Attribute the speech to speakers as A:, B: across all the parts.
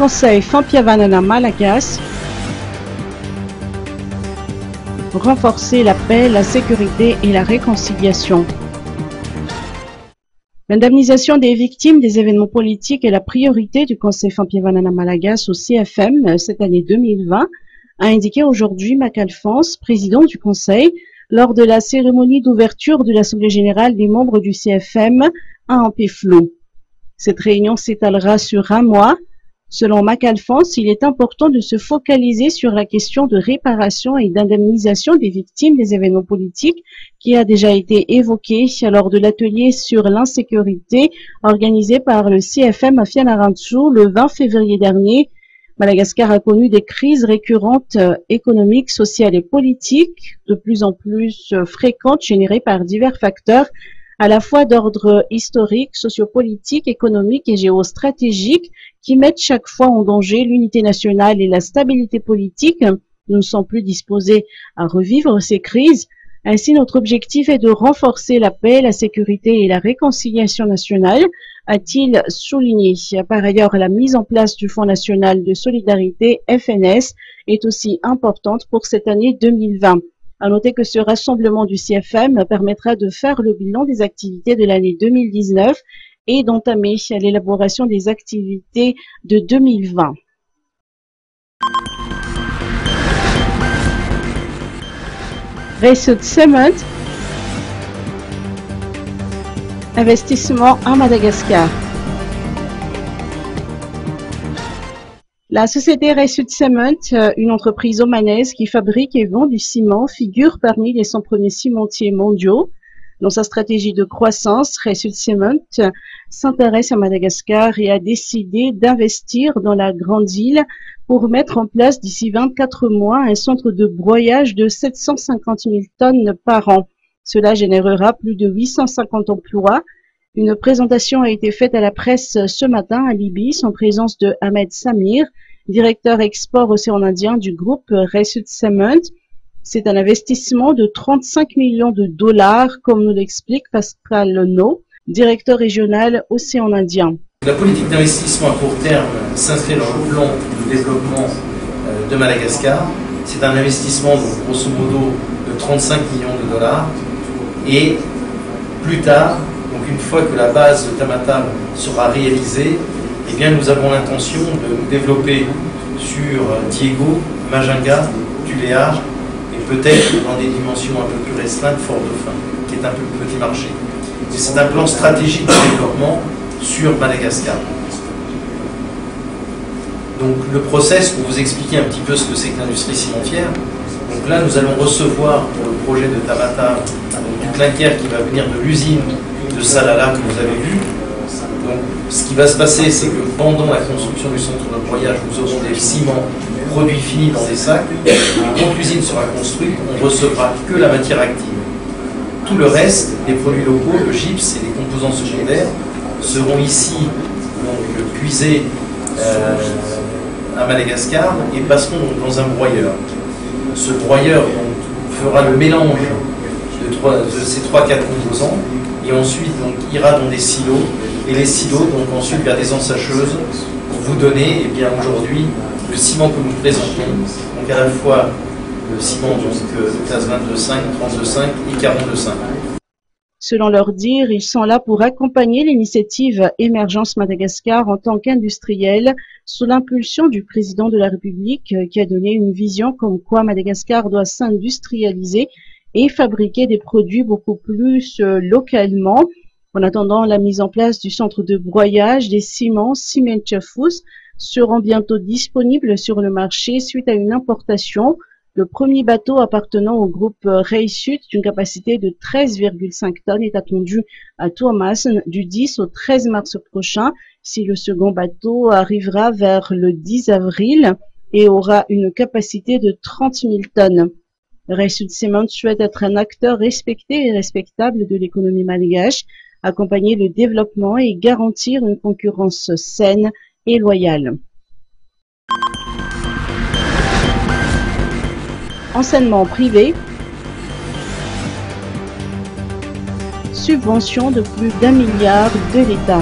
A: Conseil Fampiavanana Malagasy, renforcer la paix, la sécurité et la réconciliation. L'indemnisation des victimes des événements politiques est la priorité du Conseil Fampiavanana Malagasy au CFM cette année 2020, a indiqué aujourd'hui Mac Alphonse, président du Conseil, lors de la cérémonie d'ouverture de l'Assemblée générale des membres du CFM à Ampeflou. Cette réunion s'étalera sur un mois. Selon Mac Alphonse, il est important de se focaliser sur la question de réparation et d'indemnisation des victimes des événements politiques qui a déjà été évoquée lors de l'atelier sur l'insécurité organisé par le CFM à Fianarantsoa le 20 février dernier. Madagascar a connu des crises récurrentes économiques, sociales et politiques de plus en plus fréquentes générées par divers facteurs à la fois d'ordre historique, sociopolitique, économique et géostratégique qui mettent chaque fois en danger l'unité nationale et la stabilité politique. Nous ne sommes plus disposés à revivre ces crises. Ainsi, notre objectif est de renforcer la paix, la sécurité et la réconciliation nationale, a-t-il souligné. Par ailleurs, la mise en place du Fonds national de solidarité FNS est aussi importante pour cette année 2020. À noter que ce rassemblement du CFM permettra de faire le bilan des activités de l'année 2019 et d'entamer l'élaboration des activités de 2020. Resud Cement, investissement à Madagascar. La société Resud Cement, une entreprise omanaise qui fabrique et vend du ciment, figure parmi les 100 premiers cimentiers mondiaux. Dans sa stratégie de croissance, Resud Cement s'intéresse à Madagascar et a décidé d'investir dans la grande île pour mettre en place d'ici 24 mois un centre de broyage de 750 000 tonnes par an. Cela générera plus de 850 emplois. Une présentation a été faite à la presse ce matin à Libye en présence de Ahmed Samir, directeur export océan Indien du groupe Resud Cement. C'est un investissement de 35 millions de dollars, comme nous l'explique Pascal No, directeur régional océan Indien.
B: La politique d'investissement à court terme s'inscrit dans le plan de développement de Madagascar. C'est un investissement, donc, grosso modo, de 35 millions de dollars. Et plus tard, donc une fois que la base de Tamatave sera réalisée, eh bien, nous avons l'intention de nous développer sur Diego, Majinga, Tuléar et peut-être dans des dimensions un peu plus restreintes, Fort-Dauphin, qui est un peu plus petit marché. C'est un plan stratégique de développement sur Madagascar. Donc le process, pour vous expliquer un petit peu ce que c'est que l'industrie cimentière, donc là nous allons recevoir pour le projet de Tamatave du clinker qui va venir de l'usine de Salalah que vous avez vu. Donc ce qui va se passer, c'est que pendant la construction du centre de broyage, nous aurons des ciments produits finis dans des sacs, et quand l'usine sera construite, on ne recevra que la matière active. Tout le reste, des produits locaux, le gypse et les composants secondaires, seront ici donc puisés à Madagascar et passeront donc dans un broyeur. Ce broyeur donc, fera le mélange de ces 3-4 composants et ensuite donc, ira dans des silos et les silos donc ensuite vers des ensacheuses pour vous donner bien aujourd'hui le ciment que nous présentons, donc à la fois le ciment donc, de classe 22.5, 32.5 et 42.5.
A: Selon leur dire, ils sont là pour accompagner l'initiative Émergence Madagascar en tant qu'industriel sous l'impulsion du président de la République qui a donné une vision comme quoi Madagascar doit s'industrialiser et fabriquer des produits beaucoup plus localement. En attendant la mise en place du centre de broyage, des ciments Cimentchafous seront bientôt disponibles sur le marché suite à une importation. Le premier bateau appartenant au groupe Resud d'une capacité de 13,5 tonnes est attendu à Tuamasin du 10 au 13 mars prochain, si le second bateau arrivera vers le 10 avril et aura une capacité de 30 000 tonnes. Resud Cement souhaite être un acteur respecté et respectable de l'économie malgache, accompagner le développement et garantir une concurrence saine et loyale. Enseignement privé, subvention de plus d'1 milliard de l'État.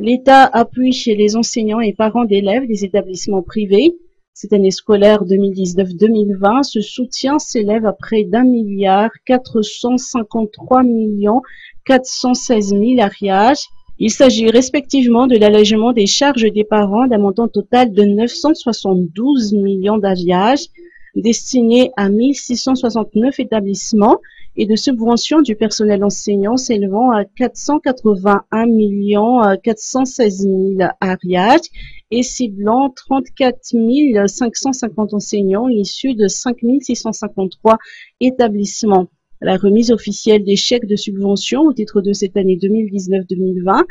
A: L'État appuie chez les enseignants et parents d'élèves des établissements privés. Cette année scolaire 2019-2020, ce soutien s'élève à près d'1,453,416,000 ariages. Il s'agit respectivement de l'allègement des charges des parents d'un montant total de 972 millions d'ariages destinés à 1669 établissements et de subventions du personnel enseignant s'élevant à 481 416 000 ariages et ciblant 34 550 enseignants issus de 5 653 établissements. La remise officielle des chèques de subvention au titre de cette année 2019-2020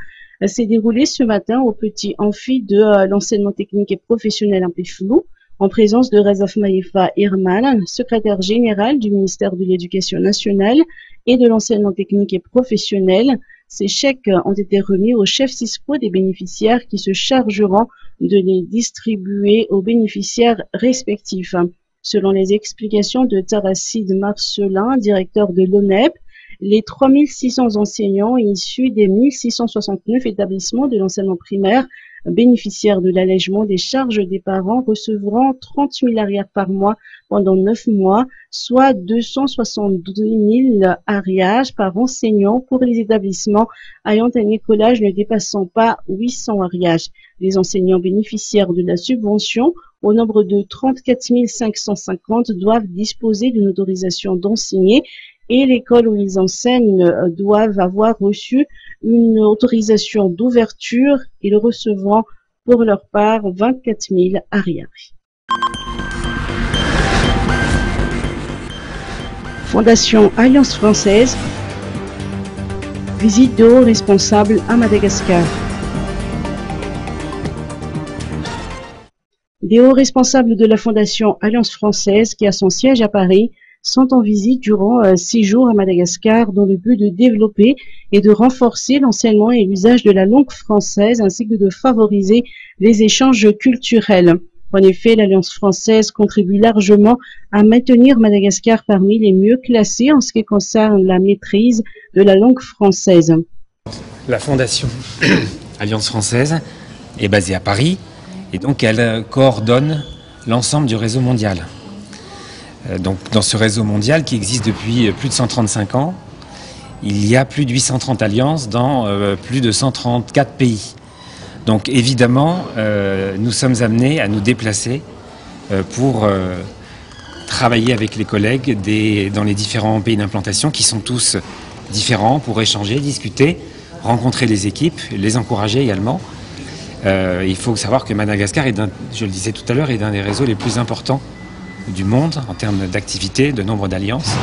A: s'est déroulée ce matin au petit amphi de l'enseignement technique et professionnel un peu flou, en présence de Razaf Maïfa Irman, secrétaire général du ministère de l'Éducation nationale et de l'enseignement technique et professionnel. Ces chèques ont été remis aux chefs CISPO des bénéficiaires qui se chargeront de les distribuer aux bénéficiaires respectifs. Selon les explications de Taracide Marcelin, directeur de l'ONEP, les 3600 enseignants issus des 1669 établissements de l'enseignement primaire bénéficiaires de l'allègement des charges des parents recevront 30 000 ariages par mois pendant 9 mois, soit 272 000 ariages par enseignant pour les établissements ayant un écolage ne dépassant pas 800 ariages. Les enseignants bénéficiaires de la subvention, au nombre de 34 550, doivent disposer d'une autorisation d'enseigner et l'école où ils enseignent doivent avoir reçu une autorisation d'ouverture. Ils recevront pour leur part 24 000 ariages. Fondation Alliance Française, visite de hauts responsables à Madagascar. Des hauts responsables de la Fondation Alliance Française, qui a son siège à Paris, sont en visite durant 6 jours à Madagascar dans le but de développer et de renforcer l'enseignement et l'usage de la langue française ainsi que de favoriser les échanges culturels. En effet, l'Alliance française contribue largement à maintenir Madagascar parmi les mieux classés en ce qui concerne la maîtrise de la langue française.
C: La Fondation Alliance française est basée à Paris et donc elle coordonne l'ensemble du réseau mondial. Donc, dans ce réseau mondial qui existe depuis plus de 135 ans, il y a plus de 830 alliances dans plus de 134 pays. Donc évidemment, nous sommes amenés à nous déplacer pour travailler avec les collègues dans les différents pays d'implantation qui sont tous différents pour échanger, discuter, rencontrer les équipes, les encourager également. Il faut savoir que Madagascar, je le disais tout à l'heure, est l'un des réseaux les plus importants du monde en termes d'activité, de nombre d'alliances,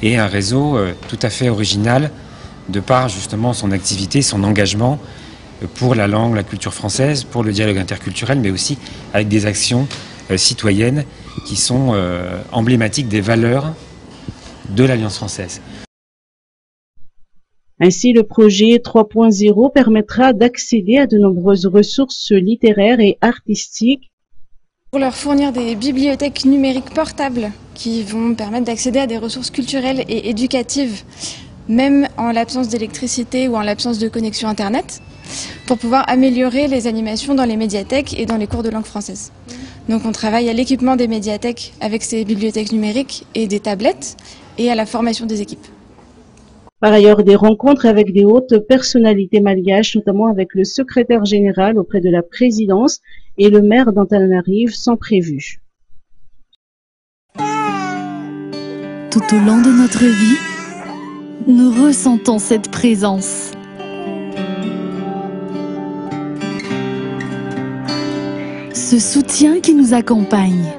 C: et un réseau tout à fait original de par justement son activité, son engagement pour la langue, la culture française, pour le dialogue interculturel, mais aussi avec des actions citoyennes qui sont emblématiques des valeurs de l'Alliance française.
A: Ainsi, le projet 3.0 permettra d'accéder à de nombreuses ressources littéraires et artistiques
D: pour leur fournir des bibliothèques numériques portables qui vont permettre d'accéder à des ressources culturelles et éducatives, même en l'absence d'électricité ou en l'absence de connexion Internet, pour pouvoir améliorer les animations dans les médiathèques et dans les cours de langue française. Donc on travaille à l'équipement des médiathèques avec ces bibliothèques numériques et des tablettes et à la formation des équipes.
A: Par ailleurs, des rencontres avec des hautes personnalités malgaches, notamment avec le secrétaire général auprès de la présidence et le maire d'Antananarive, sont prévues.
E: Tout au long de notre vie, nous ressentons cette présence. Ce soutien qui nous accompagne.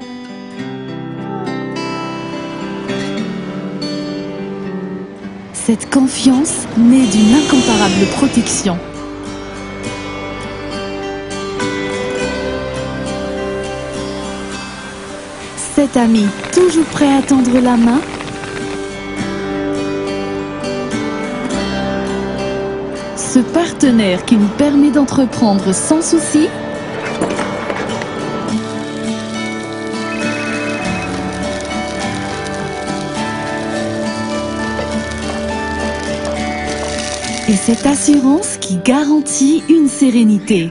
E: Cette confiance naît d'une incomparable protection. Cet ami toujours prêt à tendre la main. Ce partenaire qui nous permet d'entreprendre sans souci. Et cette assurance qui garantit une sérénité.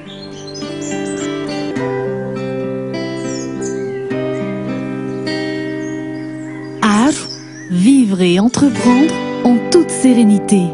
E: Âge, vivre et entreprendre en toute sérénité.